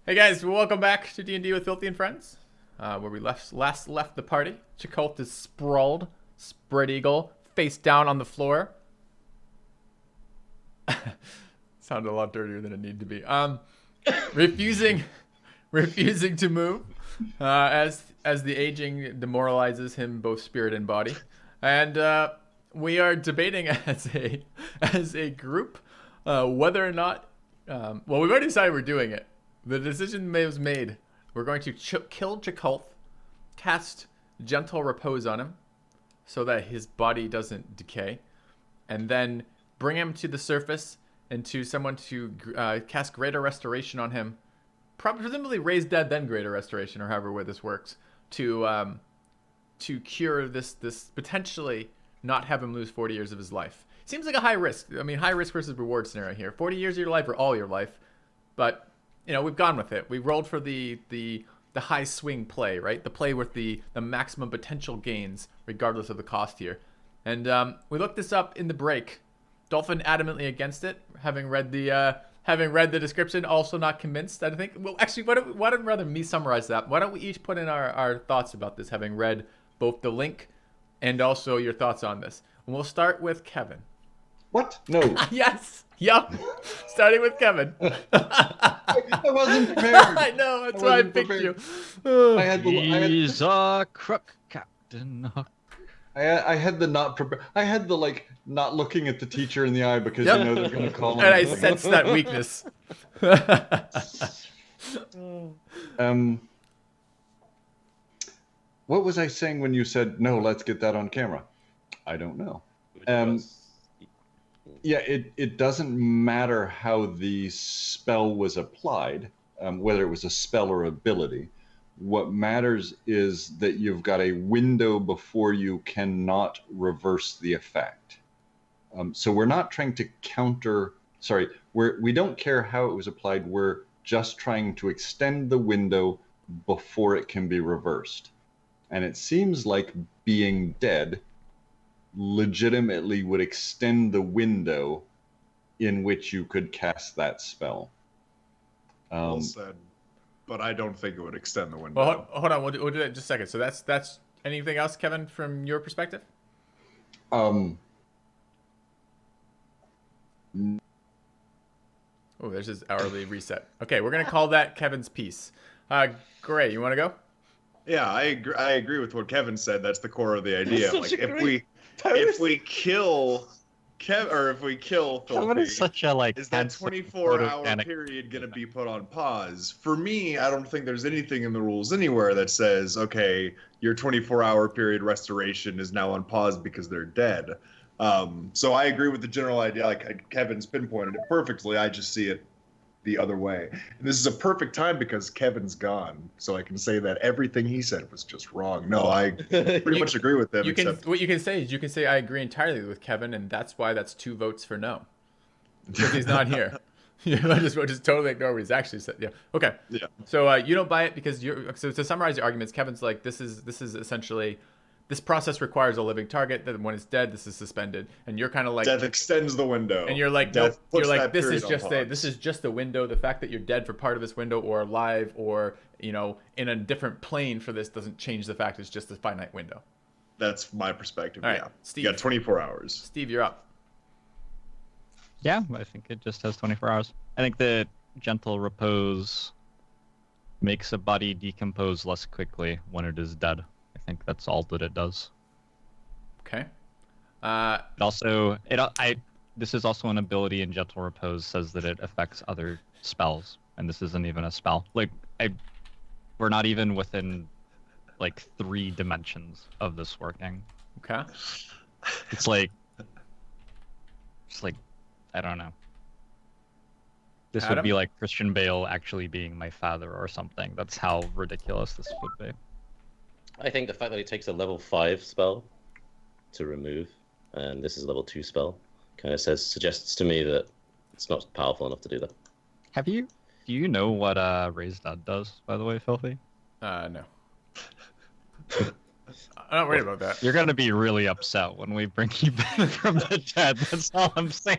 Hey guys, welcome back to D&D with Filthy and Friends, where we last left the party. Chakolth is sprawled, spread eagle, face down on the floor. Sounded a lot dirtier than it needed to be. Refusing to move, as the aging demoralizes him both spirit and body, and we are debating as a group whether or not. Well, we've already decided we're doing it. The decision was made. We're going to kill Chakolth, cast Gentle Repose on him, so that his body doesn't decay, and then bring him to the surface and to someone to cast Greater Restoration on him, presumably raise dead then Greater Restoration, or however way this works, to cure this potentially not have him lose 40 years of his life. Seems like a high risk. I mean, high risk versus reward scenario here. 40 years of your life or all your life, but you know, we've gone with it. We rolled for the high swing play, right? The play with the maximum potential gains, regardless of the cost here. And we looked this up in the break. Dolphin adamantly against it, having read the description, also not convinced. I think. Well, actually, why don't rather me summarize that? Why don't we each put in our thoughts about this, having read both the link and also your thoughts on this. And we'll start with Kevin. What? No. Yes. Yup. Starting with Kevin. I wasn't prepared. I know. That's why I picked you. He's a crook, Captain Hook. I had the not prepared. I had the not looking at the teacher in the eye because you know they're going to call him. And I sensed that weakness. What was I saying when you said no? Let's get that on camera. I don't know. Yeah, it doesn't matter how the spell was applied, whether it was a spell or ability. What matters is that you've got a window before you cannot reverse the effect. So we're not trying to counter. Sorry, we don't care how it was applied. We're just trying to extend the window before it can be reversed. And it seems like being dead legitimately would extend the window in which you could cast that spell. Well said, but I don't think it would extend the window. Well, hold on, we'll do that in just a second. So that's anything else, Kevin, from your perspective? Oh, there's his hourly reset. Okay, we're gonna call that Kevin's piece. Gray, you want to go? Yeah, I agree with what Kevin said. That's the core of the idea. Like if we kill Filthy, Kevin is such a is that 24-hour period going to be put on pause? For me, I don't think there's anything in the rules anywhere that says, okay, your 24-hour period restoration is now on pause because they're dead. So I agree with the general idea. Like Kevin's pinpointed it perfectly. I just see it the other way. And this is a perfect time because Kevin's gone, so I can say that everything he said was just wrong. No, I pretty much agree with them. What you can say is I agree entirely with Kevin, and that's why that's 2 votes for no, because he's not here. just totally ignore what he's actually said. Yeah. Okay. Yeah. So you don't buy it because so to summarize your arguments, Kevin's like this is essentially. This process requires a living target. That when it's dead, this is suspended, and you're kind of like death extends the window. And you're like, nope. You're like, this is just a window. The fact that you're dead for part of this window, or alive, or in a different plane for this doesn't change the fact it's just a finite window. That's my perspective. All right, yeah, Steve, you got 24 hours. Steve, you're up. Yeah, I think it just has 24 hours. I think the Gentle Repose makes a body decompose less quickly when it is dead. I think that's all that it does. Okay. This is also an ability in Gentle Repose, says that it affects other spells, and this isn't even a spell. We're not even within 3 dimensions of this working. Okay. It's like I don't know. This Adam? would be like Christian Bale actually being my father or something. That's how ridiculous this would be. I think the fact that it takes a level 5 spell to remove, and this is a level 2 spell, kind of suggests to me that it's not powerful enough to do that. Do you know what Raise Dead does, by the way, Filthy? No. I'm not worried about that. You're gonna be really upset when we bring you back from the dead. That's all I'm saying.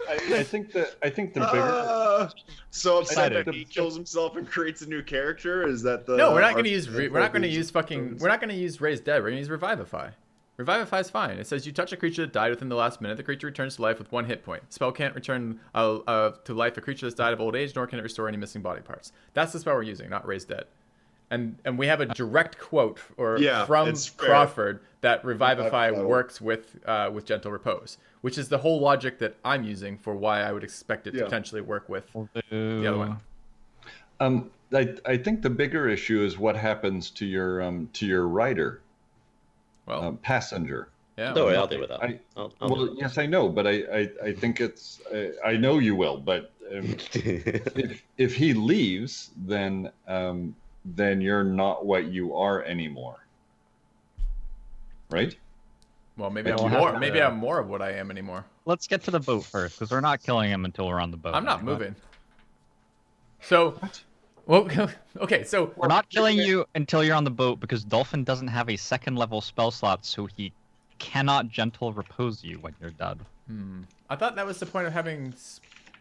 I think the bigger. So upset Excited. that he kills himself and creates a new character. Is that the? No, we're not going to use. We're not going to use fucking. We're not going to use Raise Dead. We're going to use Revivify. Revivify is fine. It says you touch a creature that died within the last minute. The creature returns to life with 1 hit point. Spell can't return to life a creature that's died of old age, nor can it restore any missing body parts. That's the spell we're using, not Raise Dead. And we have a direct quote from it's fair. Crawford that Revivify works with Gentle Repose, which is the whole logic that I'm using for why I would expect it to potentially work with the other one. I think the bigger issue is what happens to your rider, passenger. Yeah. Don't worry, I'll deal with that. I'll Yes, I know, but I think it's I know you will, but if he leaves, then you're not what you are anymore, right? Well, maybe I'm more. Maybe I'm more of what I am anymore. Let's get to the boat first, because we're not killing him until we're on the boat. I'm not moving. So, well, okay. So we're not killing you until you're on the boat because Dolphin doesn't have a 2nd level spell slot, so he cannot Gentle Repose you when you're dead. I thought that was the point of having.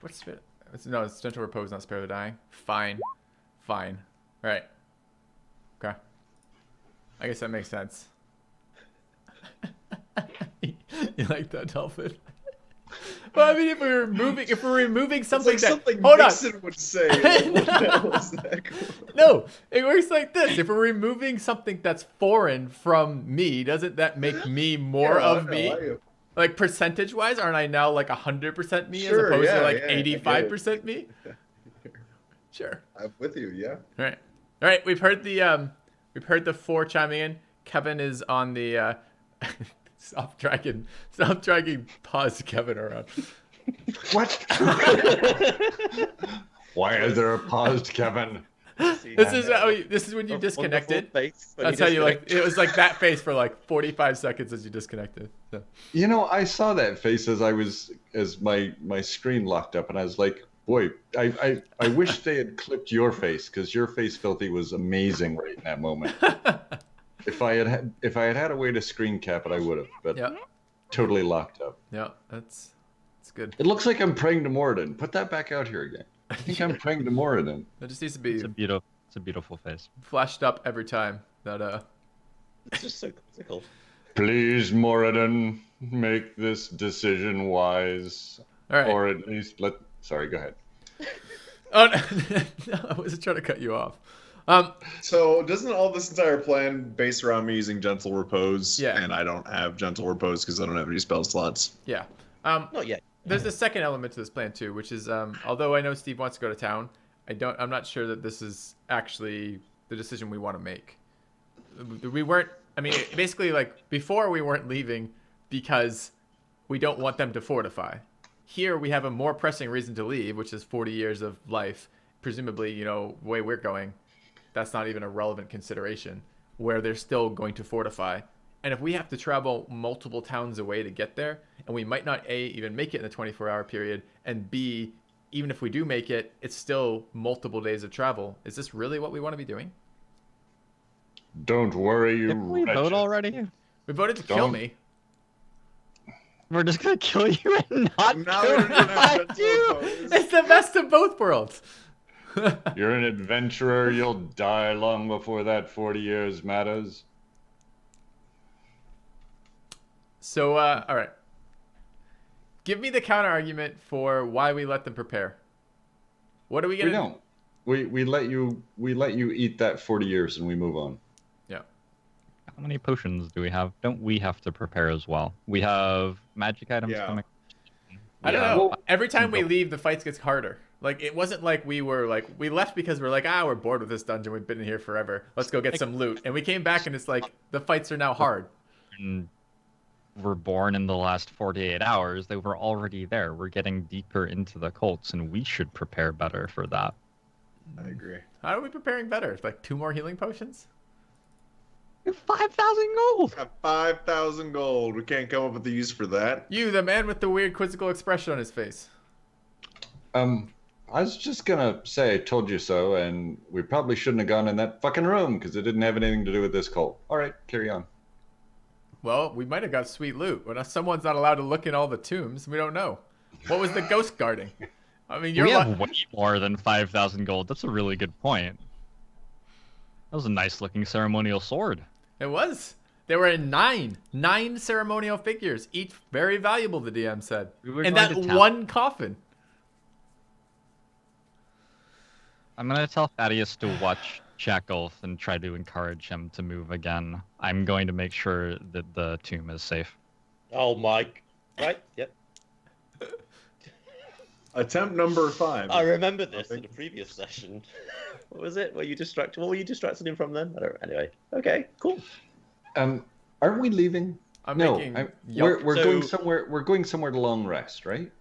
What's it? No, it's Gentle Repose, not Spare the Dying. Fine. Right. Okay. I guess that makes sense. You like that, Dolphin? Well, I mean, if we're removing something something hold Nixon would say. What the hell is that? No, it works like this. If we're removing something that's foreign from me, doesn't that make me more of me? Like percentage-wise, aren't I now like 100% me as opposed to like 85% me? Sure. I'm with you. Yeah. All right. We've heard the 4 chiming in. Kevin is on the. Stop dragging pause Kevin around. What? Why is there a paused Kevin? This is when you disconnected. That's how you like. It was like that face for like 45 seconds as you disconnected. So. You know, I saw that face as my screen locked up, and I was like, boy, I wish they had clipped your face, because your face, Filthy, was amazing right in that moment. If I had a way to screen cap it, I would have, but totally locked up. Yeah, that's good. It looks like I'm praying to Moradin. Put that back out here again. I think I'm praying to Moradin. That just needs to be. It's a beautiful face. Flashed up every time. That It's just so cool. Please, Moradin, make this decision wise. All right. Or at least Sorry, go ahead. Oh no, I wasn't trying to cut you off. So doesn't all this entire plan base around me using Gentle Repose? Yeah. And I don't have Gentle Repose because I don't have any spell slots. Yeah. Not yet. There's a second element to this plan too, which is although I know Steve wants to go to town, I'm not sure that this is actually the decision we want to make. We weren't. I mean, basically, like before, we weren't leaving because we don't want them to fortify. Here, we have a more pressing reason to leave, which is 40 years of life. Presumably, the way we're going, that's not even a relevant consideration, where they're still going to fortify. And if we have to travel multiple towns away to get there, and we might not A, even make it in the 24-hour period, and B, even if we do make it, it's still multiple days of travel. Is this really what we want to be doing? Don't worry, you Didn't we vote already? We voted to kill me. We're just gonna kill you and not Now kill we're gonna have you. Gentle Repose. It's the best of both worlds. You're an adventurer. You'll die long before that 40 years matters. So, all right. Give me the counter argument for why we let them prepare. What are we gonna? We don't. We let you eat that 40 years and we move on. Yeah. How many potions do we have? Don't we have to prepare as well? We have magic items coming. I don't know. Every time we leave, the fights gets harder. Like, it wasn't like we left because we're like, we're bored with this dungeon. We've been in here forever. Let's go get some loot. And we came back and it's like, the fights are now hard. And were born in the last 48 hours. They were already there. We're getting deeper into the cults, and we should prepare better for that. I agree. How are we preparing better? Like 2 more healing potions? 5,000 gold! Got 5,000 gold. We can't come up with a use for that. You, the man with the weird quizzical expression on his face. I was just gonna say I told you so, and we probably shouldn't have gone in that fucking room because it didn't have anything to do with this cult. All right, carry on. Well, we might have got sweet loot. But someone's not allowed to look in all the tombs. We don't know. What was the ghost guarding? I mean, We have way more than 5,000 gold. That's a really good point. That was a nice looking ceremonial sword. It was. There were nine ceremonial figures, each very valuable, the DM said. And that one coffin. I'm going to tell Thaddeus to watch Chakolth and try to encourage him to move again. I'm going to make sure that the tomb is safe. Oh, Mike. Right? Yep. Attempt number 5. I remember this in the previous session. What was it? What were you distracting him from then? Anyway. Okay, cool. Aren't we leaving? We're going somewhere. We're going somewhere to long rest, right?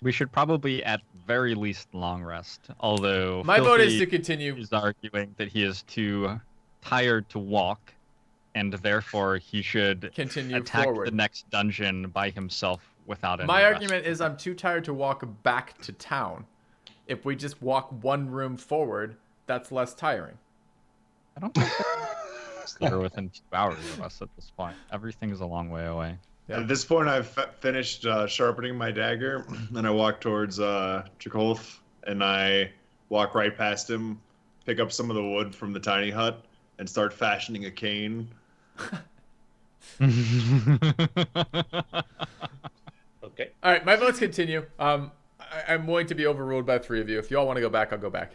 We should probably, at very least, long rest. Although my vote is to continue. He's arguing that he is too tired to walk, and therefore he should continue attack forward. the next dungeon by himself without any My rest. argument is I'm too tired to walk back to town. If we just walk one room forward, that's less tiring. I don't think they're within 2 hours of us at this point. Everything is a long way away. Yeah. At this point, I've finished sharpening my dagger, and I walk towards Chakolth, and I walk right past him, pick up some of the wood from the tiny hut, and start fashioning a cane. Okay. All right, my votes continue. I'm willing to be overruled by 3 of you. If you all want to go back, I'll go back.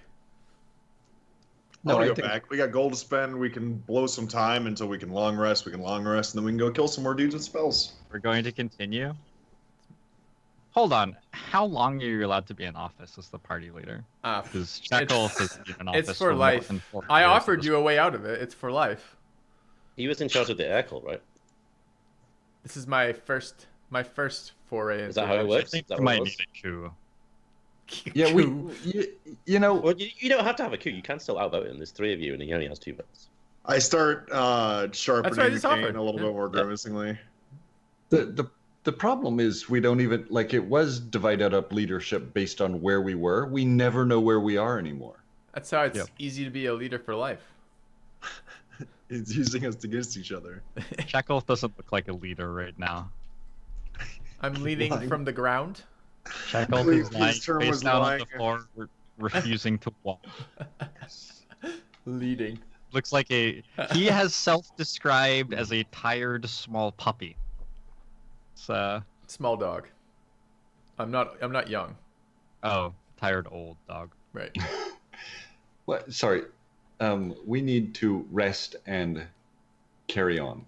No, I go back. We got gold to spend. We can blow some time until we can long rest. We can long rest, and then we can go kill some more dudes with spells. We're going to continue. Hold on. How long are you allowed to be in office as the party leader? Because Chakolth is in office it's for life. I offered you a way out of it. It's for life. He was in charge of the air cult, right? This is my first foray into. Is that how it works? I think you might need a coup. Yeah, you know. Well, you don't have to have a coup. You can still outvote him. There's 3 of you, and he only has 2 votes. I start sharpening the cane offered. a little bit more grimacingly. The problem is we don't even like it was divided up leadership based on where we were. We never know where we are anymore. That's how it's easy to be a leader for life. It's using us against each other. Chakolth doesn't look like a leader right now. I'm leading from the ground. Chakolth is lying face down on the floor, refusing to walk. Leading. Looks like he has self-described as a tired small puppy. It's small dog. I'm not young. Oh, tired old dog. Right. What? Sorry. We need to rest and carry on.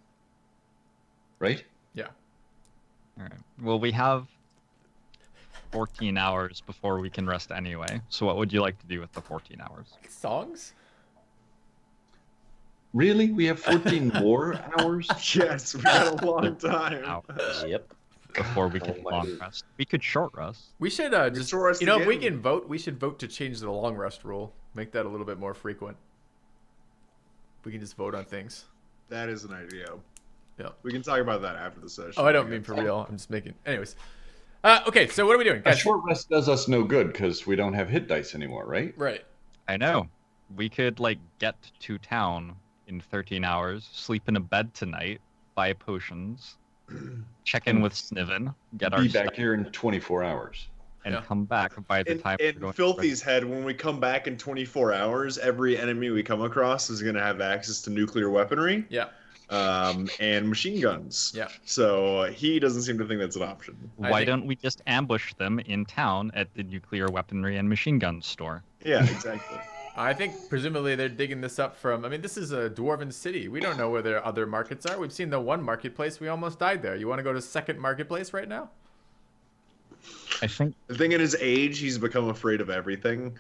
Right? Yeah. All right. Well, we have 14 hours before we can rest anyway. So what would you like to do with the 14 hours? Songs? Really? We have 14 more hours? Yes, we got a long time. Hours Yep. before we can long rest. We could short rest. We should just, short rest if we again. can vote, we should vote to change the long rest rule. Make that a little bit more frequent. We can just vote on things. That is an idea. Yeah. We can talk about that after the session. Oh, I don't mean for real. I'm just making. Anyways. Okay, so what are we doing, A guys? short rest does us no good because we don't have hit dice anymore, right? Right. I know. We could get to town in 13 hours, sleep in a bed tonight, buy potions, check in with Sniven, get our Be stuff, back here in 24 hours. and Yeah. come back by the time we're In going Filthy's head, when we come back in 24 hours, every enemy we come across is going to have access to nuclear weaponry. Yeah. And machine guns. Yeah. So he doesn't seem to think that's an option. Why don't we just ambush them in town at the nuclear weaponry and machine gun store? Yeah, exactly. I think presumably they're digging this up from. I mean, this is a dwarven city. We don't know where their other markets are. We've seen the one marketplace. We almost died there. You want to go to second marketplace right now? I think The thing in his age, he's become afraid of everything.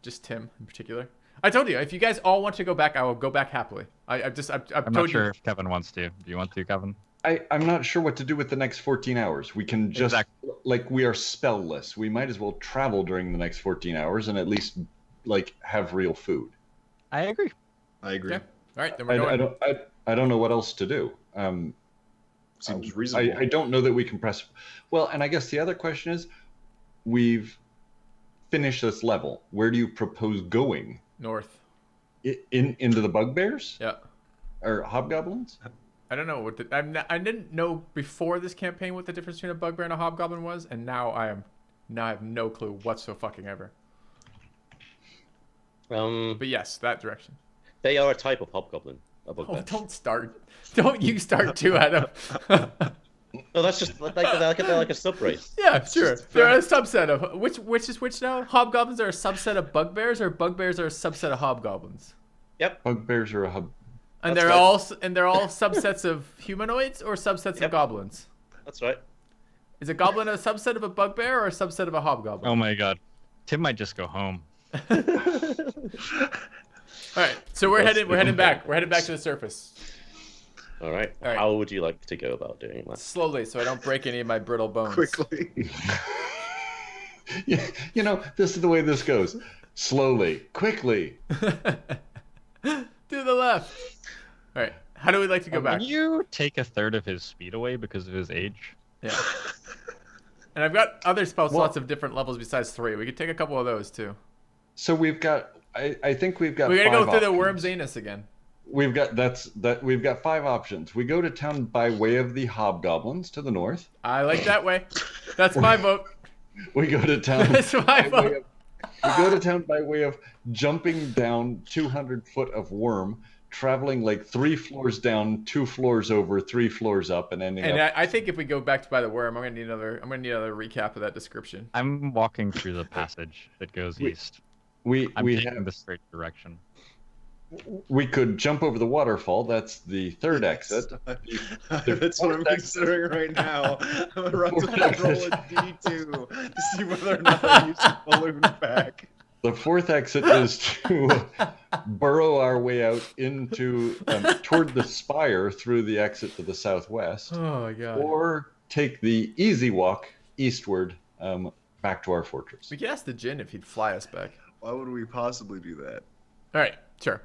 Just Tim in particular. I told you, if you guys all want to go back, I will go back happily. I've I'm told not sure you. if Kevin wants to. Do you want to, Kevin? I'm not sure what to do with the next 14 hours. We can just, we are spellless. We might as well travel during the next 14 hours and at least, have real food. I agree. I agree. Okay. All right, then we're going. I don't know what else to do. Seems reasonable. I don't know that we can press. Well, and I guess the other question is, we've finished this level, where do you propose going? North. Into the bugbears? Yeah. Or hobgoblins? I don't know what I didn't know before this campaign what the difference between a bugbear and a hobgoblin was, and now I have no clue whatsoever. But yes, that direction. They are a type of hobgoblin. A bugbear. Oh, don't start! Don't you start too, Adam. No, that's just like they're like a subrace. Yeah, sure. They're a subset of which is which now. Hobgoblins are a subset of bugbears, or bugbears are a subset of hobgoblins. Yep. Bugbears are a hub. And That's they're right. all subsets of humanoids or subsets of goblins. That's right. Is a goblin a subset of a bugbear or a subset of a hobgoblin? Oh my god. Tim might just go home. All right, so we're heading back. We're heading back to the surface All right. All right. How would you like to go about doing that? slowly, so I don't break any of my brittle bones. Quickly. You know, this is the way this goes. Slowly, quickly. To the left. All right, how do we like to go back? Can you take a third of his speed away because of his age? Yeah. And I've got other spell slots of different levels besides 3. We could take a couple of those too. So we've got. I think we've got. We gotta go 5 through the options. worm's anus again. We've got We've got 5 options. We go to town by way of the hobgoblins to the north. I like that way. That's my vote. We go to town. That's my by way vote. of- we go to town by way of jumping down 200 foot of worm, traveling like 3 floors down, 2 floors over, 3 floors up, and ending And up. I think if we go back to by the worm, I'm gonna need another recap of that description. I'm walking through the passage that goes east. We I'm we taking have, the straight direction. we could jump over the waterfall. That's the third exit. That's what I'm considering right now. I'm about to roll a D2 to see whether or not I use the balloon back. The fourth exit is to burrow our way out into toward the spire through the exit to the southwest, Oh my god. or take the easy walk eastward back to our fortress. We could ask the djinn if he'd fly us back. Why would we possibly do that? All right, sure.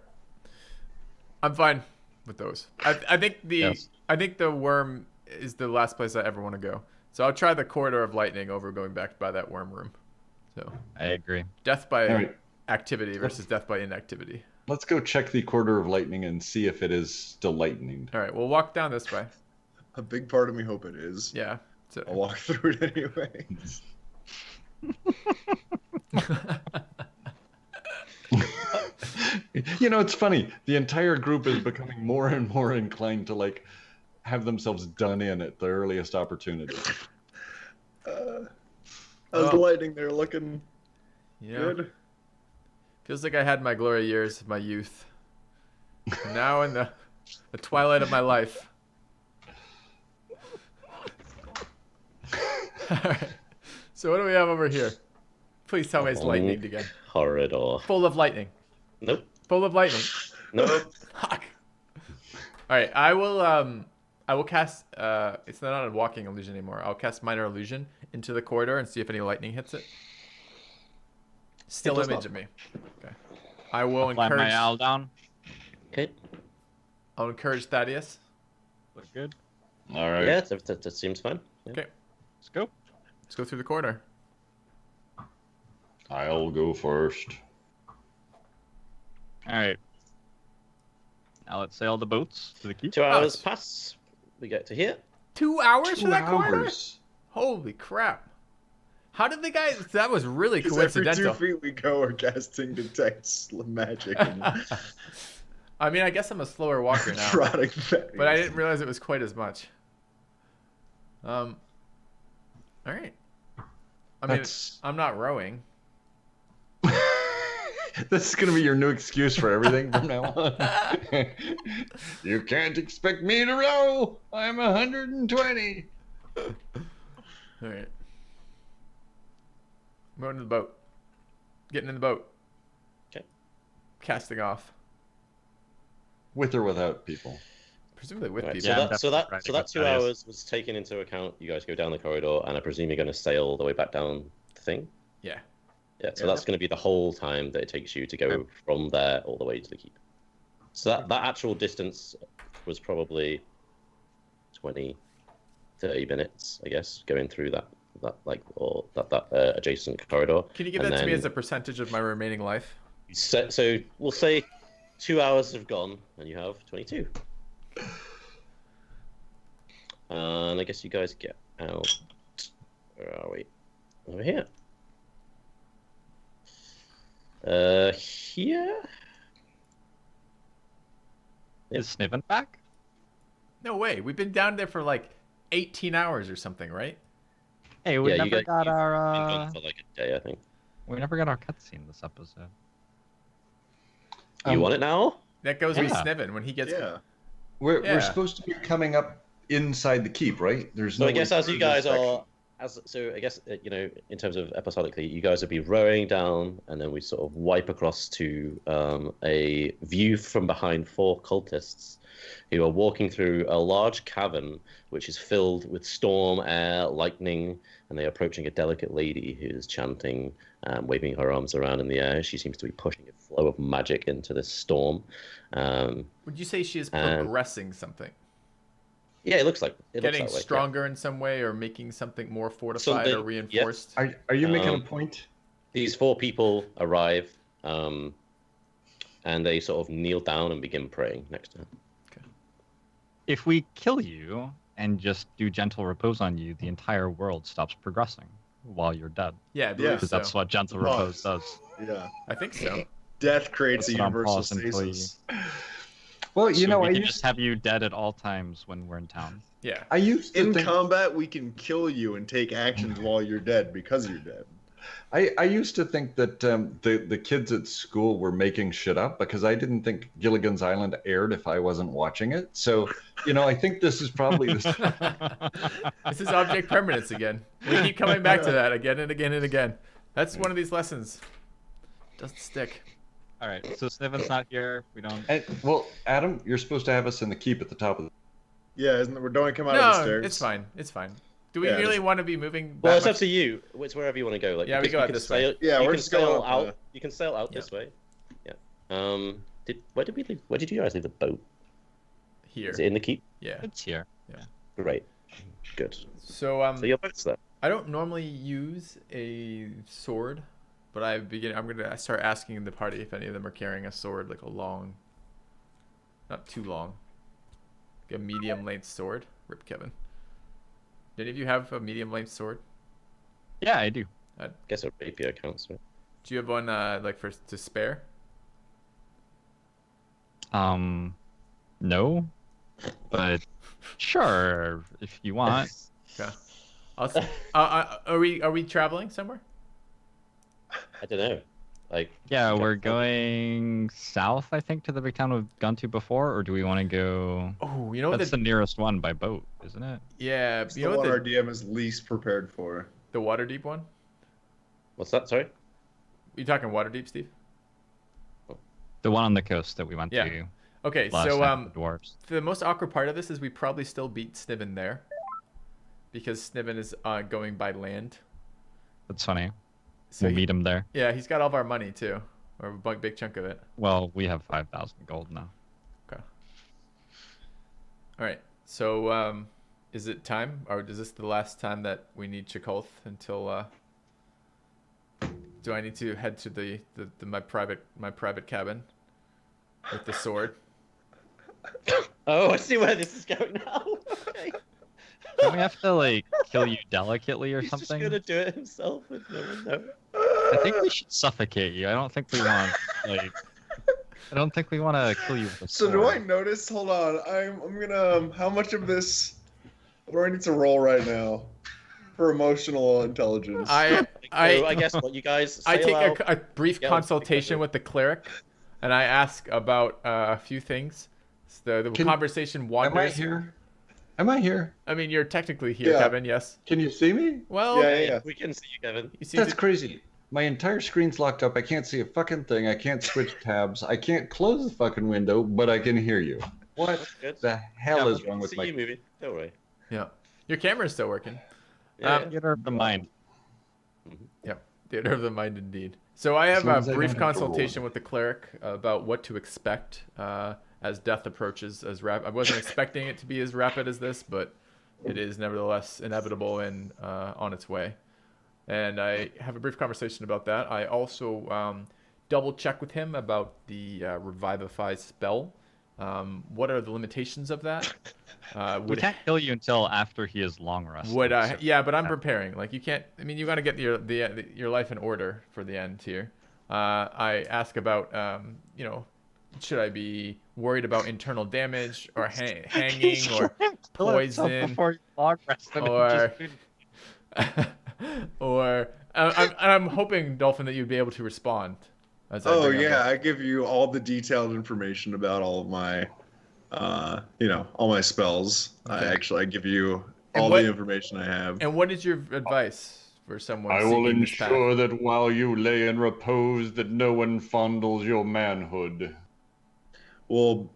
I'm fine with those. I think the worm is the last place I ever want to go. So I'll try the corridor of lightning over going back by that worm room. So I agree. death by All right. activity versus death by inactivity. Let's go check the corridor of lightning and see if it is still lightning. All right, we'll walk down this way. A big part of me hope it is. Yeah. So, I'll walk through it anyway. You know, it's funny. The entire group is becoming more and more inclined to like have themselves done in at the earliest opportunity. How's the lightning there looking yeah. good? Feels like I had my glory years of my youth. Now in the twilight of my life. Alright. So what do we have over here? Please tell me it's lightning again. Corridor. Full of lightning. Nope. Full of lightning. Nope. Fuck. Alright, I will cast it's not a walking illusion anymore. I'll cast minor illusion into the corridor and see if any lightning hits it. Still does image not. of me. Okay. I will Flat my encourage owl down. Okay. I'll encourage Thaddeus. Look good. All right. Yeah, that seems fine. Yeah. Okay. Let's go. Let's go through the corridor. I'll go first. All right. Now let's sail the boats to the keep. 2 hours Us. pass. We get to here. 2 hours for 2 that corridor? hours. Holy crap. How did the guy... That was really Because every 2 coincidental. feet we go, we're casting detect magic and I mean, I guess I'm a slower walker now. trotting But I didn't realize it was quite as much. All right. I mean, That's- I'm not rowing. This is going to be your new excuse for everything from now on. You can't expect me to row. I'm 120. All right. I'm going to the boat. Getting in the boat. Okay. Casting off. With or without people. Presumably with Right, people. Yeah, so that definitely so riding that 2 with Thaddeus. hours was taken into account. You guys go down the corridor, and I presume you're going to sail the way back down the thing. Yeah. Yeah, so that's going to be the whole time that it takes you to go from there all the way to the keep. So that actual distance was probably 20, 30 minutes, I guess, going through that adjacent corridor. Can you give And that to me then- as a percentage of my remaining life? So we'll say 2 hours have gone, and you have 22. And I guess you guys get out. Where are we? Over here. Here. Is Sniven back? No way. We've been down there for like 18 hours or something, right? Hey, we Yeah, you never guys- got Been our gone for like a day, I think. we never got our cutscene this episode. You want it now? That goes with Yeah. Sniven when he gets. Yeah. We're Yeah. supposed to be coming up inside the keep, right? There's So no I guess way as you through guys this section. are, I guess in terms of episodically, you guys would be rowing down, and then we sort of wipe across to a view from behind 4 cultists who are walking through a large cavern which is filled with storm, air, lightning, and they are approaching a delicate lady who is chanting, waving her arms around in the air. She seems to be pushing a flow of magic into this storm. Would you say she is And- progressing something? Yeah, it looks like it Getting looks that way, yeah. stronger in some way, or making something more fortified or Something- reinforced? Are you making a Um, point? These 4 people arrive, and they sort of kneel down and begin praying next to her. If we kill you and just do gentle repose on you, the entire world stops progressing while you're dead. Yeah, I believe Because so. that's what gentle repose does. Yeah. I think so. Death creates Puts a it on universal pause until you- stasis. Well, you So know, we I can used, just have you dead at all times when we're in town. Yeah. I used to In think combat, we can kill you and take actions while you're dead because you're dead. I used to think that the kids at school were making shit up because I didn't think Gilligan's Island aired if I wasn't watching it. So, I think this is probably This is object permanence again. We keep coming back to that again and again and again. That's one of these lessons. Doesn't stick. All right, so Sniven's not here. We don't. Well, Adam, you're supposed to have us in the keep at the top of the. Yeah, isn't it? We're don't come out of the No, stairs. it's fine. It's fine. Do we Yeah, really it's- want to be moving? Well, that it's up much? to you. It's wherever you want to go. Like, Yeah, we because go you out can this way. sail- Yeah, you we're can just going sail up out. the- You can sail out this way. Yeah. Where did we leave? Where did you guys leave the boat? Here. Is it in the keep? Yeah. It's here. Great. Good. So So your boat's there. I don't normally use a sword, but I'm gonna start asking the party if any of them are carrying a sword, like a long, not too long, like a medium length sword. Rip Kevin. Do any of you have a medium length sword? Yeah, I do. Guess a rapier counts, right? Do you have one like to spare? No, but sure if you want. Okay. Are we traveling somewhere? I don't know. Like, Yeah, Okay. we're going south, I think, to the big town we've gone to before, or do we want to go? Oh, you know what That's the nearest one by boat, isn't it? yeah, It's you the know one what our DM is least prepared for. the Waterdeep one? what's that? Sorry. You talking Waterdeep, Steve? The one on the coast that we went Yeah. to Okay, last so time with the dwarves. the most awkward part of this is we probably still beat Sniven there, because Sniven is going by land. That's funny. So We'll meet him there. yeah, he's got all of our money too, or a big chunk of it. Well, we have 5,000 gold now. Okay. All right. So is it time, or is this the last time that we need Chakolth until? Do I need to head to the my private cabin with the sword? Oh, I see where this is going now. Okay. Don't we have to like kill you delicately or He's something? just gonna do it himself with no one knowing. I think we should suffocate you. I don't think we want like. I don't think we want to kill you with a So sword. do I notice? Hold on, I'm gonna. How much of this do I need to roll right now for emotional intelligence? So I guess what you guys. I sail take out. a brief Yeah, consultation exactly. with the cleric, and I ask about a few things. So the Can- conversation Am I wanders. here? Am I here? I mean, you're technically here, Yeah. Kevin. Yes. Can you see me? Well, Yeah. We can see you, Kevin. you see, That's crazy. My entire screen's locked up. I can't see a fucking thing. I can't switch tabs. I can't close the fucking window, but I can hear you. What That's good. the hell Yeah, is we wrong can with see my? you moving. Don't worry. yeah. Your camera's still working. Yeah. Theater of the mind. Theater of the mind, indeed. So I have As long a as I brief don't have to roll. consultation with the cleric about what to expect as death approaches. I wasn't expecting it to be as rapid as this, but it is nevertheless inevitable and on its way. And I have a brief conversation about that. I also double check with him about the Revivify spell. What are the limitations of that? We can't kill you until after he is long rested. Yeah, but I'm preparing. Like you can't. I mean, you got to get your life in order for the end here. I ask about should I be worried about internal damage or hanging or poison or I'm hoping, Dolphin, that you'd be able to respond. I give you all the detailed information about all of my, all my spells. Okay. I give you all the information I have. And what is your advice for someone? I will ensure that while you lay in repose, that no one fondles your manhood. Well,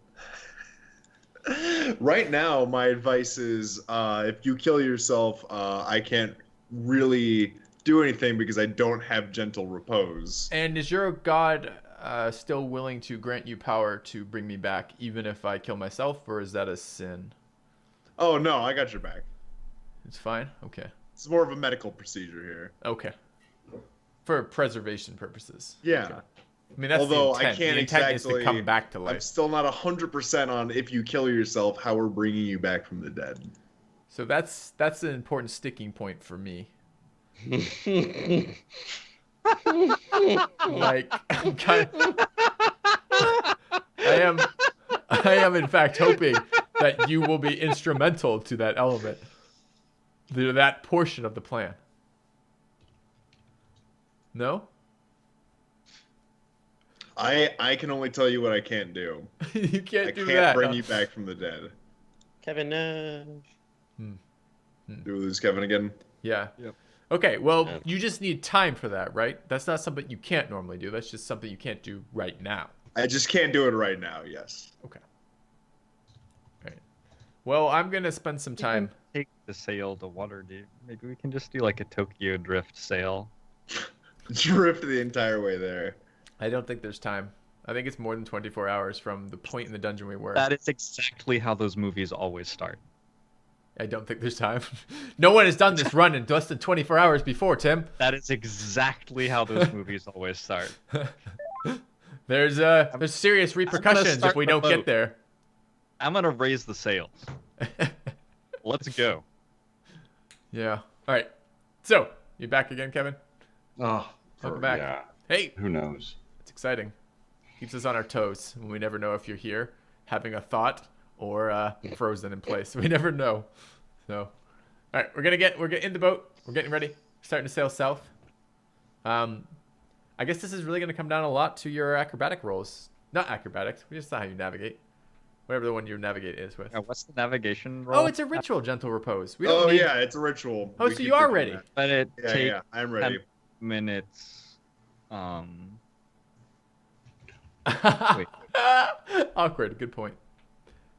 right now, my advice is if you kill yourself, I can't really do anything because I don't have gentle repose. And is your god still willing to grant you power to bring me back, even if I kill myself, or is that a sin? Oh, no, I got your back. It's fine? Okay. It's more of a medical procedure here. Okay. For preservation purposes. Yeah. Okay. I mean, that's although the intent. I can't the intent exactly is to come back to life. I'm still not 100% on if you kill yourself, how we're bringing you back from the dead. So that's an important sticking point for me. Like, I am in fact hoping that you will be instrumental to that element, that portion of the plan. No? I can only tell you what I can't do. You can't do that. I can't bring you back from the dead. Kevin, no. Do we lose Kevin again? Yeah. Yep. Okay, well, you just need time for that, right? That's not something you can't normally do. That's just something you can't do right now. I just can't do it right now, yes. Okay. All right. Well, I'm going to spend some time. Take the sail to Waterdeep. Maybe we can just do like a Tokyo Drift sail. Drift the entire way there. I don't think there's time. I think it's more than 24 hours from the point in the dungeon we were. That is exactly how those movies always start. I don't think there's time. No one has done this run in less than 24 hours before, Tim. That is exactly how those movies always start. There's serious repercussions if we don't get there. I'm gonna raise the sails. Let's go. Yeah. All right. So, you back again, Kevin? Oh, Welcome back. Yeah. Hey. Who knows? It's exciting. Keeps us on our toes when we never know if you're here, having a thought, or frozen in place. We never know. So, all right, we're getting in the boat. We're getting ready. Starting to sail south. I guess this is really going to come down a lot to your acrobatic rolls. Not acrobatics. We just saw how you navigate. Whatever the one you navigate is with. What's the navigation roll? Oh, it's a ritual gentle repose. Yeah, it's a ritual. Oh, so you are ready. But it takes Yeah, I'm ready. 10 minutes. Wait. Awkward. Good point.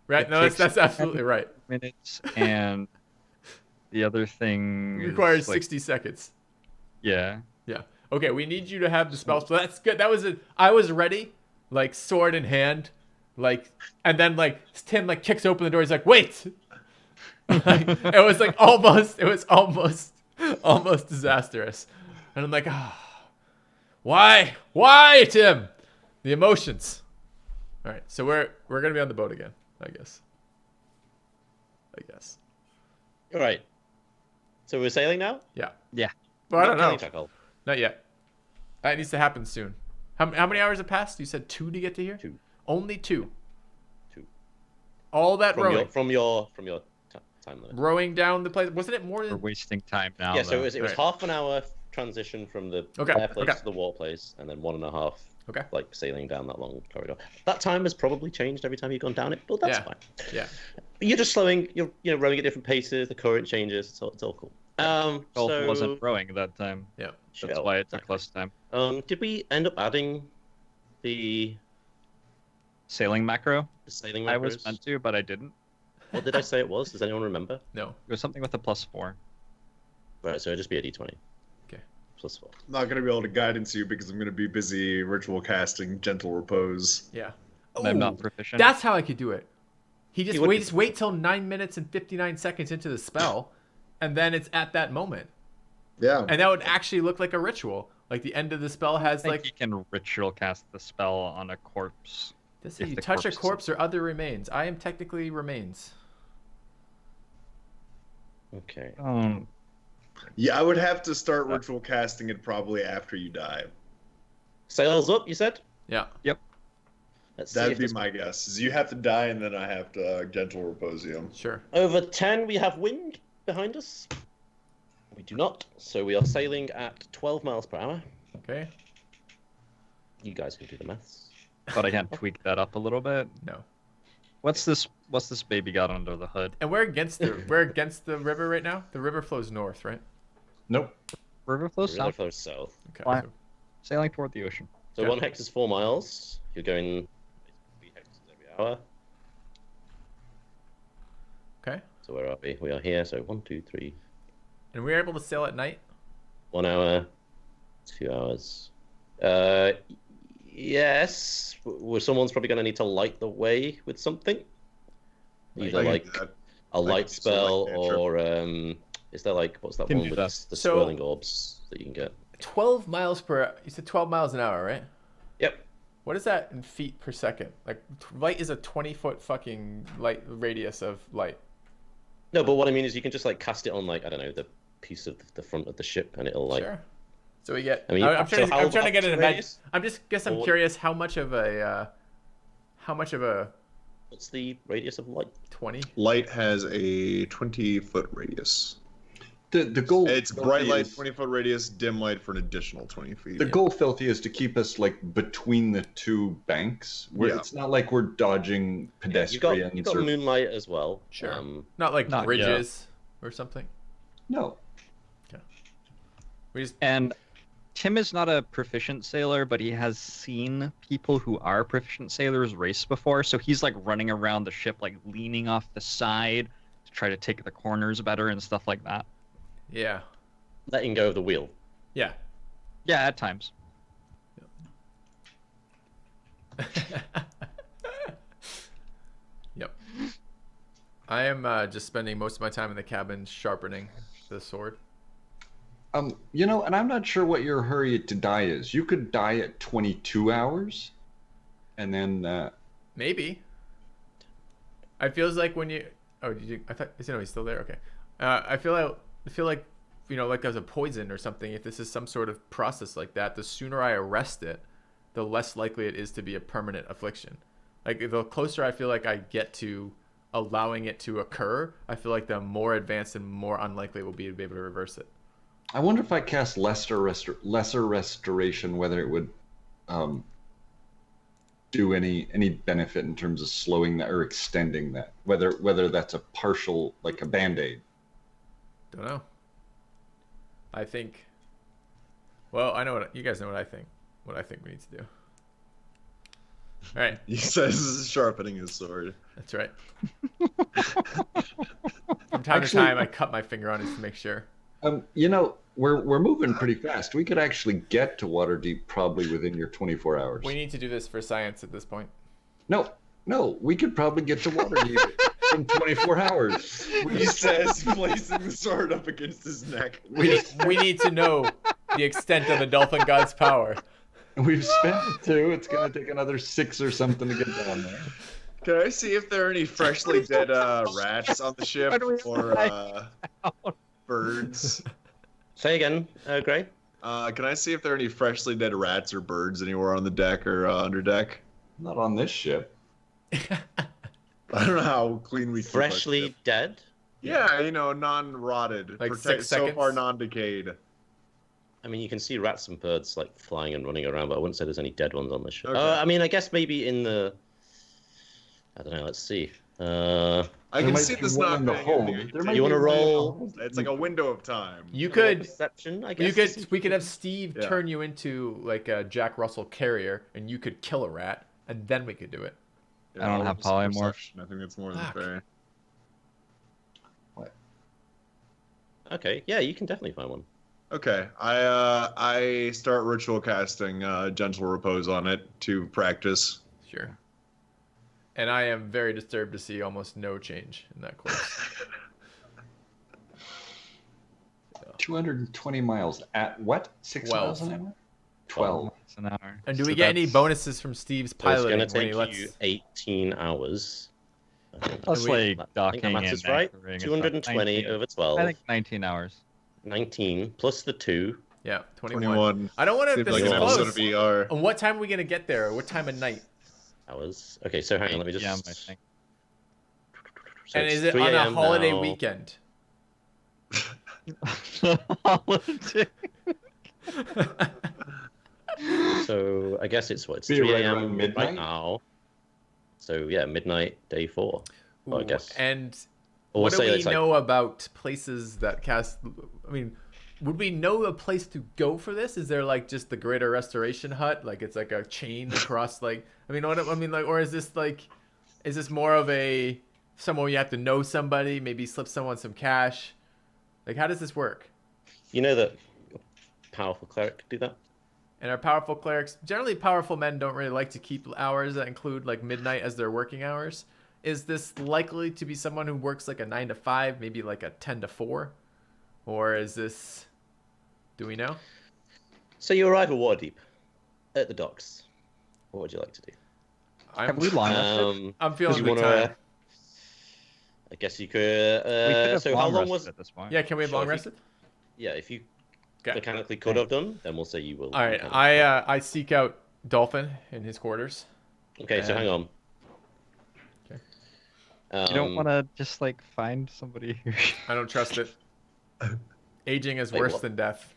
Right? No, that's absolutely right. Minutes, and the other thing It requires like, 60 seconds. Yeah. Yeah. Okay, we need you to have the spell. So that's good. I was ready, like sword in hand, like, and then like Tim like kicks open the door. He's like, wait. Like, it was almost disastrous. And I'm like, why, Tim? The emotions. All right, so we're gonna be on the boat again, I guess. All right. So we're sailing now? Yeah. Yeah. Well, I don't Not know. killing Chakolth. Not yet. That needs to happen soon. How many hours have passed? You said 2 to get to here? 2. Only 2. 2. All that rowing. From your time limit. Rowing down the place. Wasn't it more We're than... wasting time now. Yeah, so it was Right. half an hour transition from the air place to the water place, and then 1.5. Okay. Like sailing down that long corridor. That time has probably changed every time you've gone down it, but that's fine. Yeah. But you're just slowing. You're rowing at different paces. The current changes. It's all cool. Dolph So wasn't rowing at that time. Yeah. That's why it took less time. Did we end up adding the Sailing macro? sailing I macros? was meant to, but I didn't. What did I say it was? Does anyone remember? No. It was something with a +4. Right, so it'd just be a d20. Okay. +4. I'm not going to be able to guidance you because I'm going to be busy ritual casting Gentle Repose. Yeah. And I'm Ooh, not proficient. That's how I could do it. We just wait till 9 minutes and 59 seconds into the spell, and then it's at that moment. Yeah. And that would actually look like a ritual. Like the end of the spell has I think you can ritual cast the spell on a corpse. This if is you the touch a corpse is- corpse or other remains. I am technically remains. Okay. Yeah, I would have to start ritual casting it probably after you die. Sails up, you said? Yeah. Let's see That'd if be this... my guess. Is you have to die and then I have to gentle repose you. Sure. Over 10, we have wind behind us. We do not, so we are sailing at 12 miles per hour. Okay. You guys can do the maths. But I can't tweak that up a little bit. No. What's this baby got under the hood? And we're against the river right now. The river flows north, right? Nope. River flows River south. flows south. Okay. Why? So Sailing toward the ocean. So Okay. 1 hex is 4 miles. You're going 3 hexes every hour. okay. So where are we? We are here. So 1, 2, 3. And we're able to sail at night. 1 hour, 2 hours. Yes. Well, someone's probably going to need to light the way with something. Either I can like do that. a light can do some spell light cantrip. or is there like what's that Can one do with that. the So- swirling orbs that you can get? 12 miles per. You said 12 miles an hour, right? Yep. What is that in feet per second? Like light is a 20-foot fucking light radius of light. No, but what I mean is you can just like cast it on like I don't know the piece of the front of the ship and it'll like Sure. So we get. I mean, I'm so trying to. how- I'm trying to get up an to imagine. radius? I'm Or what- curious how much of a. what's the radius of light? 20. Light has a 20-foot radius. The goal. It's bright Filthy, light, is- 20-foot radius, dim light for an additional 20 feet. The goal, Filthy, is to keep us like between the two banks. Where Yeah. it's not like we're dodging pedestrians You've got or moonlight as well. Sure. Not like Not bridges or something. no. We just. And Tim is not a proficient sailor, but he has seen people who are proficient sailors race before, so he's like running around the ship, like leaning off the side to try to take the corners better and stuff like that. Yeah. Letting go of the wheel. Yeah. Yeah, at times. Yep. I am just spending most of my time in the cabin sharpening the sword. And I'm not sure what your hurry to die is. You could die at 22 hours, and then Maybe. I feels like when you. Oh, did you? I thought. No, he's still there. Okay. I feel like like there's a poison or something. If this is some sort of process like that, the sooner I arrest it, the less likely it is to be a permanent affliction. Like the closer I feel like I get to allowing it to occur, I feel like the more advanced and more unlikely it will be to be able to reverse it. I wonder if I cast lesser restoration, whether it would do any benefit in terms of slowing that or extending that. Whether that's a partial, like a band-aid. Don't know. I think. Well, I know what you guys know. What I think. What I think we need to do. All right. He says sharpening his sword. That's right. From time to time, I cut my finger on it to make sure. We're moving pretty fast. We could actually get to Waterdeep probably within your 24 hours. We need to do this for science at this point. No, we could probably get to Waterdeep in 24 hours. He says, placing the sword up against his neck. We need to know the extent of the dolphin god's power. We've spent 2. It's gonna take another 6 or something to get down there. Can I see if there are any freshly dead rats on the ship or birds? Say again, Gray. Can I see if there are any freshly dead rats or birds anywhere on the deck or under deck? Not on this ship. I don't know how clean we keep our Freshly ship. dead. Yeah, non-rotted. Like 6 so seconds? far non-decayed. I mean, you can see rats and birds like flying and running around, but I wouldn't say there's any dead ones on the ship. Okay. I mean, I guess maybe in the. I don't know. Let's see. I There can might see be this one not in the being hold. anything. There might You be wanna one in the roll- hold. It's like a window of time. You could. Perception, I You guess. could. We could have Steve Yeah. turn you into like a Jack Russell Carrier, and you could kill a rat, and then we could do it. I don't have I'll just polymorph. perception. I think that's more than Fuck. fair. Okay, yeah, you can definitely find one. Okay, I start ritual casting Gentle Repose on it to practice. Sure. And I am very disturbed to see almost no change in that course. 220 miles at what? 6 miles an hour? 12. An hour. And do we So get any that's- bonuses from Steve's So it's piloting going to when he take lets? you 18 hours. Plus, we- like, I think docking the maths and is right. anchoring and stuff. 220 19. over 12. I think 19 hours. 19 plus the 2. Yeah, 21. 21. I don't want to. Seems This like is an close. episode of VR. And what time are we gonna get there? What time of night? Hours. Okay, so hang on, let me just. Yeah, I think. So And it's is it 3 on a a.m. holiday now. weekend? Holiday. So I guess it's what? It's Be 3 right a.m. around midnight? right now. So yeah, midnight, day 4. Well, I Ooh, guess. And Or what do say we it's like- know about places that cast? I mean, would we know a place to go for this? Is there like just the Greater Restoration Hut? Like it's like a chain across like? I mean, what I mean, like, or is this like? Is this more of a somewhere you have to know somebody? Maybe slip someone some cash. Like, how does this work? You know that powerful cleric could do that? And our powerful clerics, generally powerful men don't really like to keep hours that include like midnight as their working hours. Is this likely to be someone who works like a 9 to 5, maybe like a 10 to 4? Or is this, do we know? So you arrive at Waterdeep, at the docks. What would you like to do? Have we long rested? I'm feeling you the wanna- time. I guess you could. We could have So how long rested was? at this point? Yeah, can we have Sure, long if you- rested? Yeah, if you Okay. mechanically could have done, then we'll say you will. All right, mechanically. I seek out Dolphin in his quarters. Okay, so and- hang on. Okay. You don't want to just like find somebody who. I don't trust it. Aging is Wait, worse what? than death.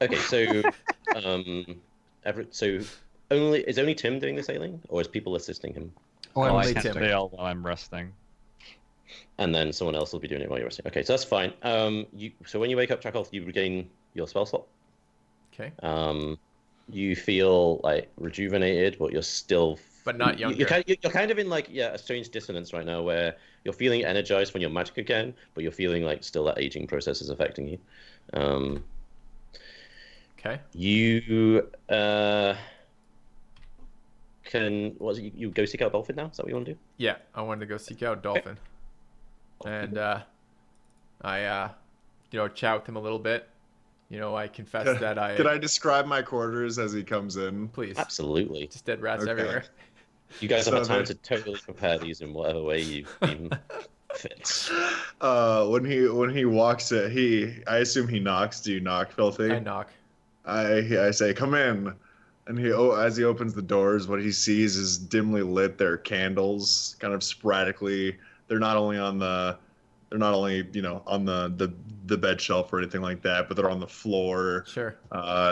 Okay, so so is only Tim doing the sailing, or is people assisting him? Oh, I Only can't Tim. sail while I'm resting. And then someone else will be doing it while you're resting. Okay, so that's fine. So when you wake up, Chakolth, you regain your spell slot. Okay. You feel like rejuvenated, but you're still. But not younger. You're kind of in like a strange dissonance right now, where you're feeling energized when you're magic again, but you're feeling like still that aging process is affecting you. Okay. You can you go seek out Dolphin now? Is that what you want to do? Yeah, I wanted to go seek out Dolphin. And I chat with him a little bit. I confess that I Could I describe my quarters as he comes in? please Absolutely. just dead rats Okay. everywhere. You guys have had So time to totally prepare these in whatever way you deem fits. When he walks in, I assume he knocks. Do you knock, Filthy? I knock. I say, come in. And as he opens the doors, what he sees is dimly lit. There are candles, kind of sporadically. They're not only on the bed shelf or anything like that, but they're on the floor. Sure.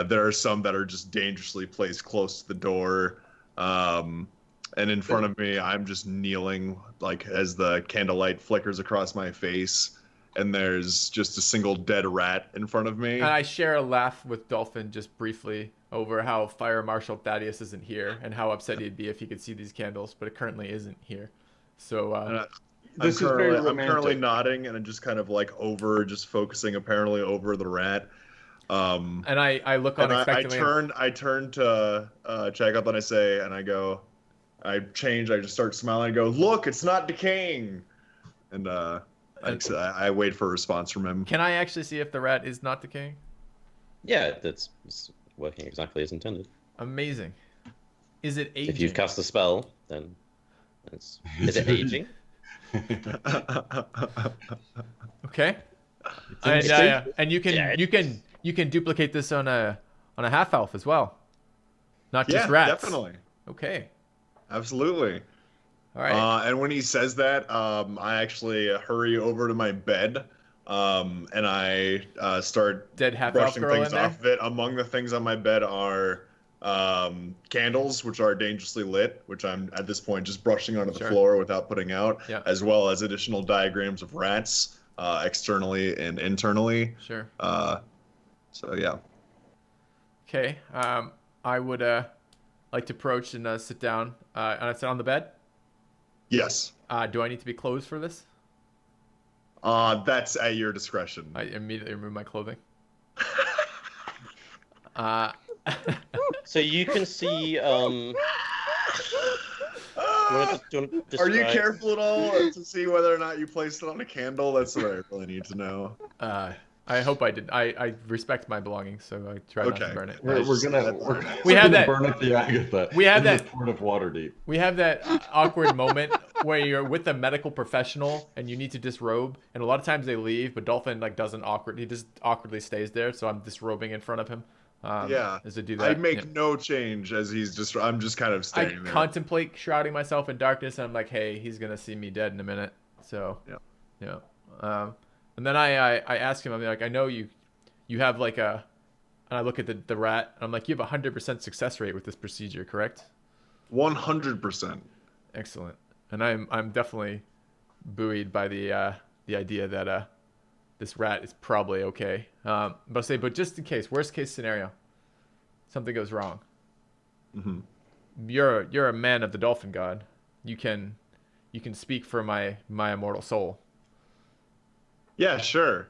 There are some that are just dangerously placed close to the door. And in front of me, I'm just kneeling, like as the candlelight flickers across my face, and there's just a single dead rat in front of me. And I share a laugh with Dolphin just briefly over how Fire Marshal Thaddeus isn't here and how upset he'd be if he could see these candles, but it currently isn't here. So I'm This is very currently romantic. nodding, and I'm just kind of like just focusing apparently over the rat. and I look And unexpectedly. I turn to Chakolth and I say, and I go, I just start smiling and go, look, it's not decaying. And I wait for a response from him. Can I actually see if the rat is not decaying? Yeah, it's working exactly as intended. Amazing. Is it aging? If you've cast the spell, then is it aging? Okay. interesting. And you can Yeah. you can duplicate this on a half elf as well, not just Yeah, rats. definitely. Okay. Absolutely. All right. And when he says that, I actually hurry over to my bed, and I start Dead half elf brushing girl in things there. off of it. Among the things on my bed are candles, which are dangerously lit, which I'm at this point just brushing onto the Sure. floor without putting out, Yeah. as well as additional diagrams of rats, externally and internally. Sure. So yeah. Okay. I would like to approach and sit down. And I sit on the bed. Yes. Do I need to be clothed for this? That's at your discretion. I immediately remove my clothing. So you can see Do you want to Are you describe- careful at all to see whether or not you placed it on a candle? That's what I really need to know. I hope I did. I respect my belongings, so I try not to Okay. burn it. We're gonna We have that- burn up the Agatha. we have in that- the port of Waterdeep. We have that awkward moment where you're with a medical professional and you need to disrobe, and a lot of times they leave, but Dolphin like doesn't awkward. He just awkwardly stays there, so I'm disrobing in front of him. Yeah. As to do that. I make no change as I'm just kind of I standing there. contemplate shrouding myself in darkness, and I'm like, hey, he's gonna see me dead in a minute. So yeah. And then I ask him, I'm like, I know you have like a, and I look at the rat, and I'm like, you have 100% success rate with this procedure, correct? 100%. Excellent. And I'm definitely buoyed by the idea that this rat is probably okay. But just in case, worst case scenario, something goes wrong. Mm-hmm. You're a man of the dolphin god. You can speak for my immortal soul. Yeah, sure.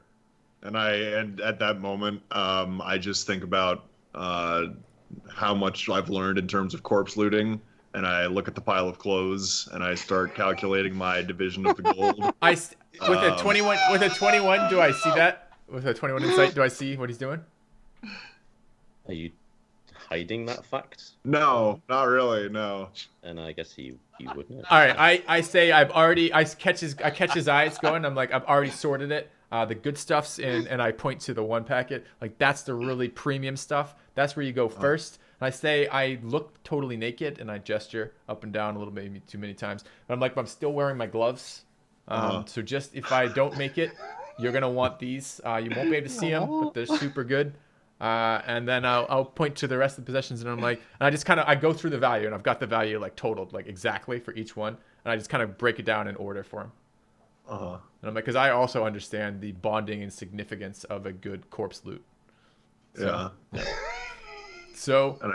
And at that moment, I just think about how much I've learned in terms of corpse looting, and I look at the pile of clothes, and I start calculating my division of the gold. With a 21, do I see that? With a 21 insight, do I see what he's doing? Are you hiding that fact? No, not really. No. And I guess he wouldn't. All right, I say I catch his eyes going. I'm like, I've already sorted it. The good stuff's in, and I point to the one packet. Like, that's the really premium stuff. That's where you go first. And I say I look totally naked, and I gesture up and down a little, maybe too many times. But I'm like, I'm still wearing my gloves. So just if I don't make it, you're gonna want these. You won't be able to see them, but they're super good. And then I'll point to the rest of the possessions, and I'm like, and I just kind of I go through the value, and I've got the value like totaled like exactly for each one, and I just kind of break it down in order for him. And I'm like, because I also understand the bonding and significance of a good corpse loot. Yeah. So And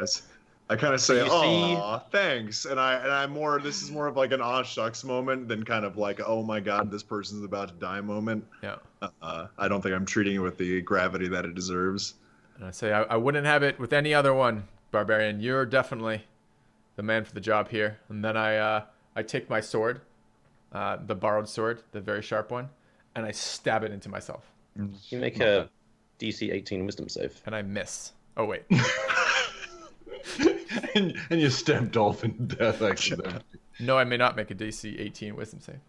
I kind of say, you see- "Oh, thanks," and I'm more. This is more of like an "aw shucks" moment than kind of like, "Oh my god, this person's about to die" moment. yeah, I don't think I'm treating it with the gravity that it deserves. and I say I wouldn't have it with any other one, Barbarian. You're definitely the man for the job here. And then I take my sword, the borrowed sword, the very sharp one, and I stab it into myself, You make a DC 18 Wisdom save. and I miss. Oh wait. and you stab Dolphin to death, actually. No, I may not make a DC 18 wisdom save.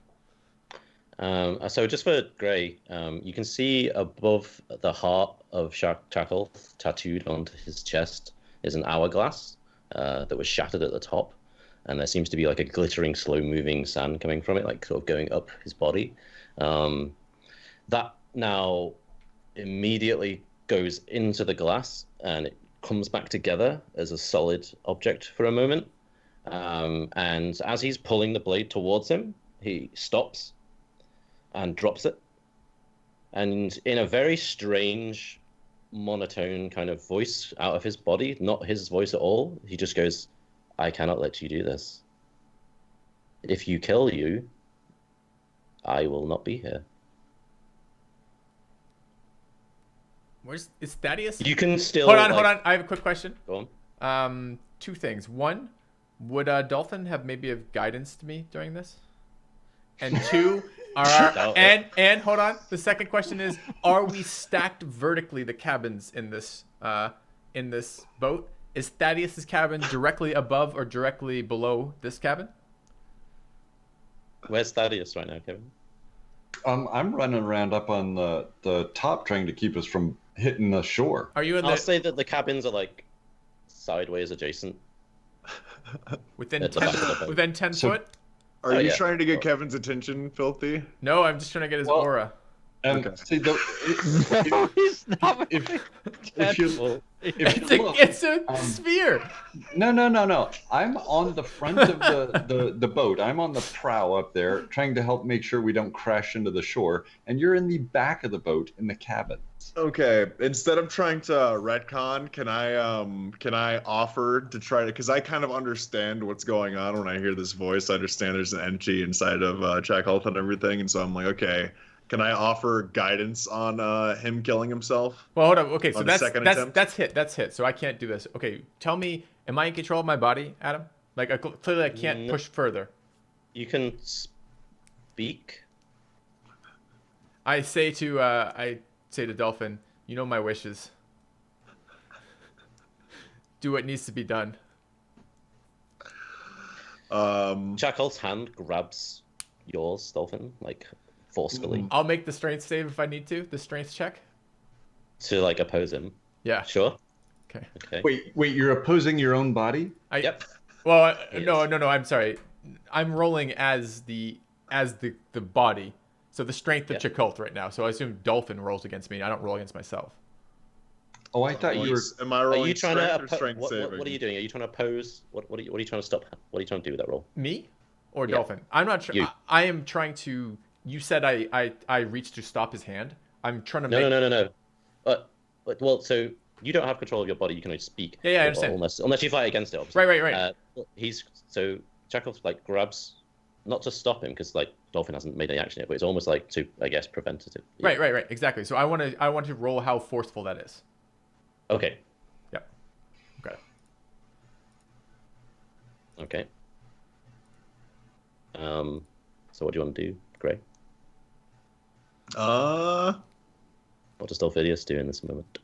So just for Gray, you can see above the heart of Chakolth, tattooed onto his chest, is an hourglass that was shattered at the top, and there seems to be like a glittering, slow-moving sand coming from it, like sort of going up his body. That now immediately goes into the glass, and it comes back together as a solid object for a moment. And as he's pulling the blade towards him, he stops and drops it. And in a very strange, monotone kind of voice out of his body, not his voice at all, he just goes, "I cannot let you do this. If you kill you, I will not be here." Is Thaddeus? You can still... Hold on. I have a quick question. Go on. Two things. One, would Dolphin have maybe have guidance to me during this? And two, and hold on. The second question is, are we stacked vertically the cabins in this boat? Is Thaddeus's cabin directly above or directly below this cabin? Where's Thaddeus right now, Kevin? I'm running around up on the top trying to keep us from hitting the shore. Are you in I'll the say that the cabins are like sideways adjacent. within At the back of the 10 boat. within 10 So- foot? Are Oh, you yeah. trying to get Kevin's attention, Filthy? No, I'm just trying to get his Well- aura. Okay. See, He's not if you It's a sphere. No. I'm on the front of the boat. I'm on the prow up there, trying to help make sure we don't crash into the shore. And you're in the back of the boat in the cabin. Okay. Instead of trying to retcon, can I offer to try to? Because I kind of understand what's going on when I hear this voice. I understand there's an entity inside of Chakolth and everything, and so I'm like, okay. Can I offer guidance on him killing himself? Well, hold on. Okay, so On the second attempt? that's hit. So I can't do this. Okay, tell me, am I in control of my body, Adam? Like clearly I can't No. push further. You can speak. I say to Dolphin, you know my wishes. Do what needs to be done. Chakolth's hand grabs yours, Dolphin, like forcefully, I'll make the strength save if I need to. The strength check. to like oppose him. Yeah. Sure. Okay. Okay. Wait, you're opposing your own body? Yep. Well, He no, is. I'm sorry. I'm rolling as the body. So the strength of Yeah. Chakolth right now. So I assume Dolphin rolls against me. I don't roll against myself. Oh, I thought you were. Am I Are rolling you trying to strength or strength saving? what are you doing? Are you trying to oppose? What are you trying to stop? What are you trying to do with that roll? Me or Yeah. Dolphin? I'm not sure. You. I am trying to. You said I reached to stop his hand. I'm trying to make. No. Well, so you don't have control of your body. You can only speak. Yeah, I understand. Unless you fight against it. Obviously. Right. So Chakolth like grabs, not to stop him because like Dolphin hasn't made any action yet, but it's almost like to, I guess, preventative. Yeah. Right. Exactly. So I want to roll how forceful that is. Okay. Yep. Okay. Okay. So what do you want to do, Gray? I'll What does Dolphidius do in this moment?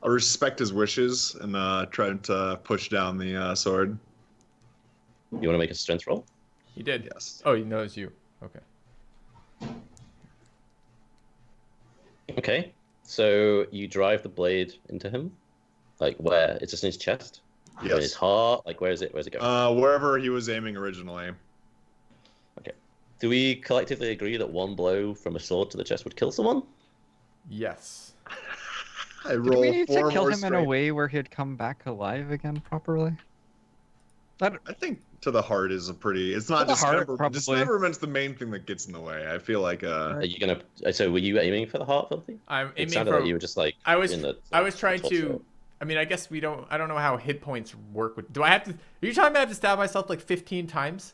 respect his wishes and try to push down the sword. You want to make a strength roll? He did. Yes. Oh, he knows you. Okay. Okay. So you drive the blade into him, like where? It's just in his chest. In his Yes. heart. Like where is it? Where's it going? Wherever he was aiming originally. Do we collectively agree that one blow from a sword to the chest would kill someone? Yes. I Did roll we need to 4 kill more him in a strength. way where he'd come back alive again properly? That I think to the heart is a pretty. It's not To the heart, probably. dismemberment's the main thing that gets in the way. I feel like Are you gonna? So were you aiming for the heart, Filthy? I'm It aiming sounded for. like you were just like. I was in the trying torso. to. I mean, I guess we don't. I don't know how hit points work. Do I have to? Are you telling me I have to stab myself like 15 times?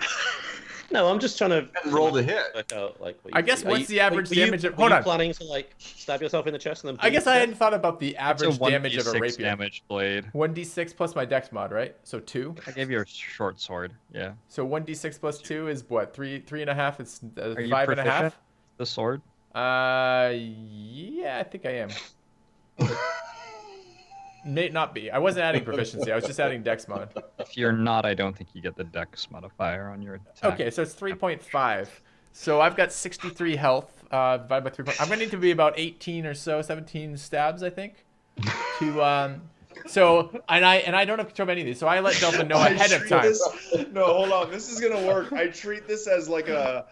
No, I'm just trying to And roll the hit. work out like. What I you guess do. Are what's you- the average were you- damage of- were hold you on. planning to like stab yourself in the chest and then? I guess bleed I to hadn't death? thought about the it's a average damage of a 1d6 rapier. damage blade. 1d6 plus my dex mod, right? So 2. I gave you a short sword. Yeah. So 1d6 plus 2 is what? 3.5. It's Are you 5.5. proficient? The sword? Yeah, I think I am. May not be. I wasn't adding proficiency. I was just adding dex mod. If you're not, I don't think you get the dex modifier on your attack. Okay, so it's 3.5. So I've got 63 health divided by 3. I'm gonna need to be about 18 or so, 17 stabs, I think. To so and I don't have control of any of these, so I let Dolphin know I ahead of treat time. No, hold on. This is gonna work. I treat this as like a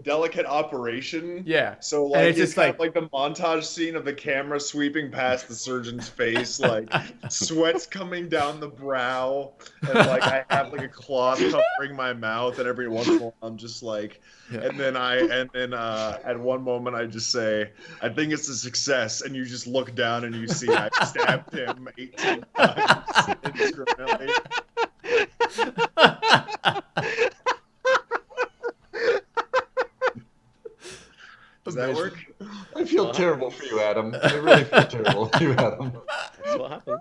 delicate operation. Yeah. So And like it's it's just kind of like the montage scene of the camera sweeping past the surgeon's face, like sweat's coming down the brow, and like I have like a cloth covering my mouth, and every once in a while I'm just like, Yeah. and then at one moment I just say, I think it's a success, and you just look down and you see I stabbed him 18 times indiscriminately. Does that work? I feel terrible for you, Adam. I really feel terrible for you, Adam. That's what happens.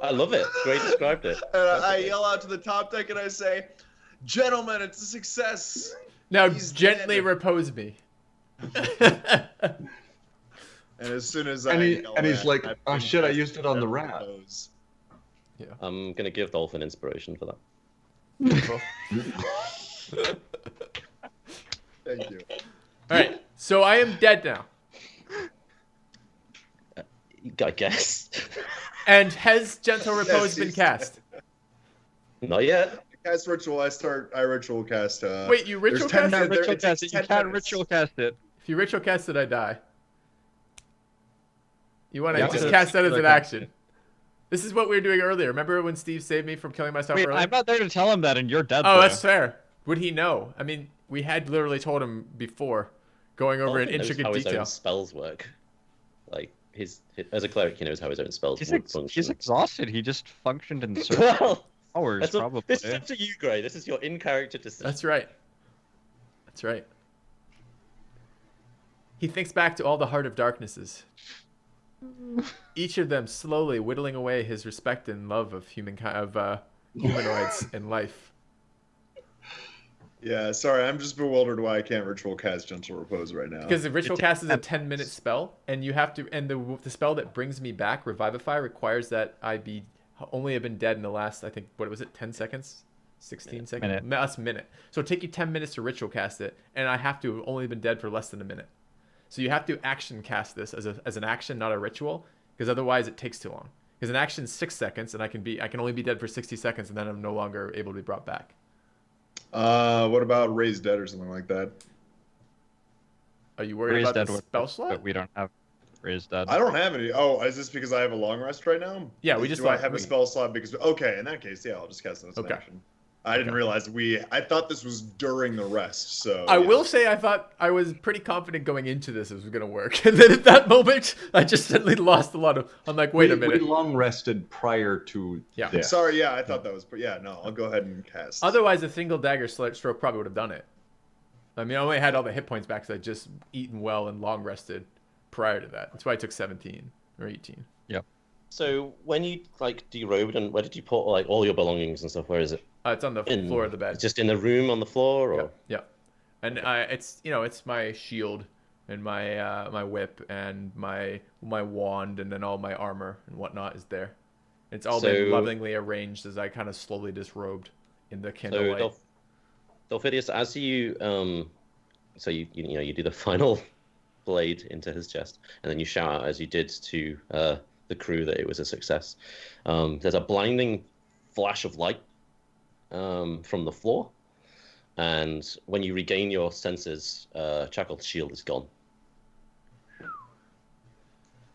I love it. Gray described it. And I Perfectly. yell out to the top deck and I say, "Gentlemen, it's a success." Now He's gently dead. repose me. And as soon as And I he- yell and he's that, like, I "Oh, think shit, I that's used it on the whatever rat." goes. I'm gonna give Dolphin inspiration for that. Beautiful. Thank you. All right, so I am dead now. I guess. And has gentle repose been he's- cast? Not yet. Cast ritual. I ritual cast. Wait, you ritual there's 10 cast it? minutes. Ritual It cast takes it. You 10 can't minutes. ritual cast it. If you ritual cast it, I die. You want to Yeah, just but- cast that as an Okay. action. This is what we were doing earlier. Remember when Steve saved me from killing myself Wait, earlier? I'm not there to tell him that, and you're dead. Oh, boy. that's fair. Would he know? I mean, we had literally told him before, going over in Dolphin knows intricate how his detail. own spells work. Like his as a cleric, he knows how his own spells He's, would function. he's exhausted. He just functioned in certain Well, hours, that's what, probably. this is up to you, Gray. This is your in-character decision. That's right. That's right. He thinks back to all the Heart of Darknesses. Each of them slowly whittling away his respect and love of humanoids and life. Yeah, sorry, I'm just bewildered why I can't ritual cast Gentle Repose right now. Because the ritual cast is a 10-minute spell, and you have to, and the spell that brings me back, Revivify, requires that I only have been dead in the last, I think, what was it, 10 seconds? 16 seconds? Minute. That's a minute. So it'll take you 10 minutes to ritual cast it, and I have to have only been dead for less than a minute. So you have to action cast this as an action, not a ritual, because otherwise it takes too long. Because an action is 6 seconds, and I can only be dead for 60 seconds, and then I'm no longer able to be brought back. What about Raised Dead or something like that? Are you worried Raised about Dead the would spell work, slot? but we don't have Raised Dead. I don't have any. Oh, is this because I have a long rest right now? Yeah, we just Do I thought have a spell slot because okay, in that case, yeah, I'll just cast this in Okay. action. I didn't realize I thought this was during the rest, so I yeah. will say I thought I was pretty confident going into this it was going to work. And then at that moment, I just suddenly lost a lot of... I'm like, wait a minute. We long rested prior to Yeah. this. Sorry, yeah, I thought that was yeah, no, I'll go ahead and cast. Otherwise, a single dagger stroke probably would have done it. I mean, I only had all the hit points back because I just eaten well and long rested prior to that. That's why I took 17 or 18. So when you like derobed, and where did you put like all your belongings and stuff? Where is it? It's on the floor of the bed. Just in the room on the floor, or Yeah. And it's it's my shield and my my whip and my wand and then all my armor and whatnot is there. It's all been lovingly arranged as I kind of slowly disrobed in the candlelight. So Dolphidius, as you so you do the final blade into his chest, and then you shout out as you did to the crew that it was a success. There's a blinding flash of light from the floor, and when you regain your senses, Chakolth's shield is gone.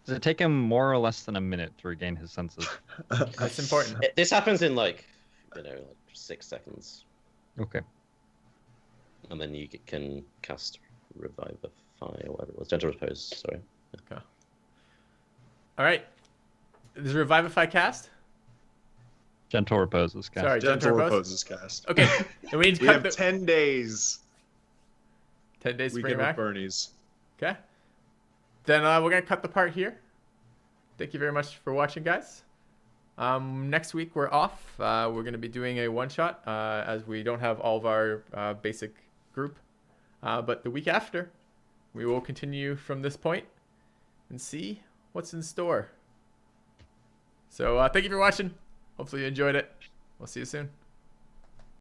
Does it take him more or less than a minute to regain his senses? That's important. This happens in like 6 seconds, Okay. and then you can cast Revivify or whatever it was. Gentle Repose, sorry. Okay. All right. Is Revivify cast? Gentle Repose is cast. Sorry, Gentle Repose is cast. Okay. And we need to We cut have 10 days. 10 days to bring Weekend with back. Bernie's. Okay. Then we're going to cut the part here. Thank you very much for watching, guys. Next week, we're off. We're going to be doing a one-shot as we don't have all of our basic group. But the week after, we will continue from this point and see what's in store. So thank you for watching. Hopefully you enjoyed it. We'll see you soon.